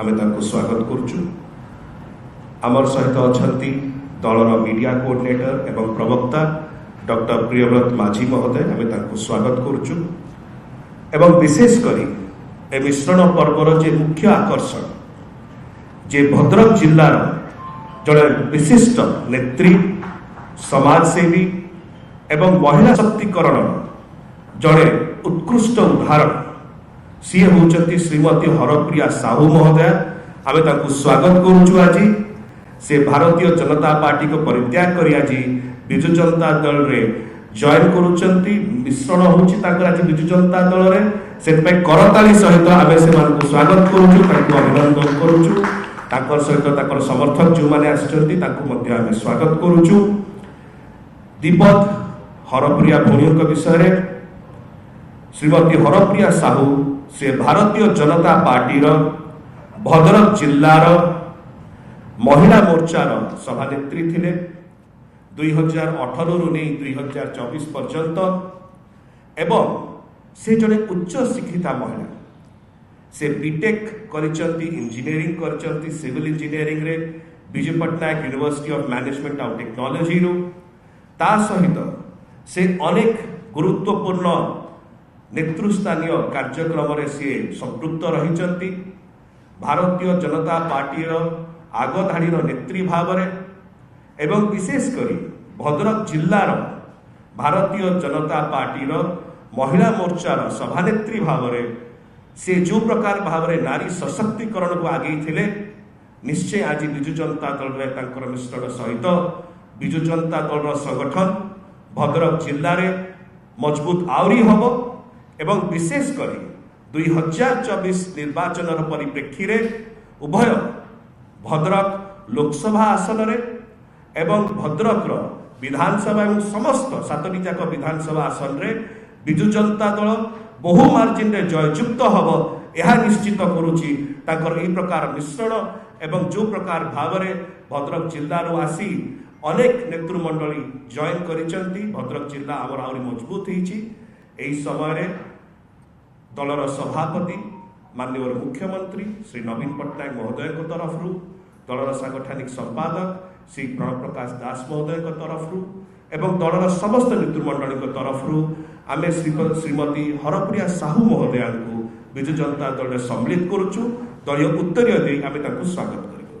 आमे तांको स्वागत करुचु। आमर सहित अछंती दलर मीडिया कोऑर्डिनेटर एवं प्रवक्ता डॉक्टर प्रियव्रत माझी महोदय, आमे तांको स्वागत करुचु। एवं विशेष करी ए मिश्रण पर्वर जे मुख्य आकर्षण जे भद्रक जिल्लार जड़े विशिष्ट नेत्री, समाजसेवी एवं महिला शक्तिकरण जड़े उत्कृष्ट उदाहरण सी होचंती श्रीमती हरप्रिया साहू महोदया। आमे तांको स्वागत करुचु। आज से भारतीय जनता पार्टी को परित्याग करी आज विजु जनता दल रे जॉइन करुचंती। मिश्रण होची ताकर आज विजु जनता दल रे, सेतपे करताली सहित आमे से मानको स्वागत करुचु, ताको अभिनंदन करुचु। ताकर सहित ताकर समर्थक जो माने आछंती ताको मध्ये आमे स्वागत करुचु। दीपद हरप्रिया भौणीक विषय रे श्रीमती हरप्रिया साहू से भारतीय जनता पार्टीर भद्रक जिल्लार महिला मोर्चार सभानेत्री थिले 2018 रु नहीं 2024 पर्यंत। एवं से जड़े उच्च शिक्षिता महिला, से बीटेक करिसंती, इंजीनियरिंग करिसंती, सिविल इंजीनियरिंग रे Biju Patnaik university of management and technology रु। ता सहित से अनेक गुरुत्वपूर्ण नेतृस्थानीय कार्यक्रम रे सी संपृक्त रही। भारतीय जनता पार्टी आगधाड़ीर नेत्री भाव में एवं विशेष करी भद्रक जिल्लार भारतीय जनता पार्टीर महिला मोर्चार सभानेत्री भाव में से जो प्रकार भाव में नारी सशक्तिकरण को आगे थिले, निश्चय आज विजु जनता दल रे तांकर मिश्रण सहित विजु जनता दल संगठन भद्रक जिल्ला रे मजबूत आउरी हबो। एवं विशेष करी 2024 निर्वाचन परिप्रेक्षी रे उभय भद्रक लोकसभा आसन रे एवं भद्रक विधानसभा एवं समस्त 7टी जाक विधानसभा आसन रे विजु जनता दल बहु मार्जिन रे जययुक्त हबो, यह निश्चित करुची। ताकर एई प्रकार मिश्रण एवं जो प्रकार भाव में भद्रक जिल्लारू आसी अनेक नेतृमंडली जॉइन करिसंती, भद्रक जिल्ला आमर आउरी मजबूत होईची। एई समय रे दलर सभापति माननीय मुख्यमंत्री श्री नवीन पट्टनायक महोदय तरफ दलर सांगठनिक संपादक श्री प्रणव प्रकाश दास महोदय तरफ एवं दलर समस्त नेतृमंडली तरफ आमे श्रीमती हरप्रिया साहू महोदया को विजु जनता दल में सम्मिलित करुचु। दलीय उत्तरीय दे आमे तांको स्वागत करिबु।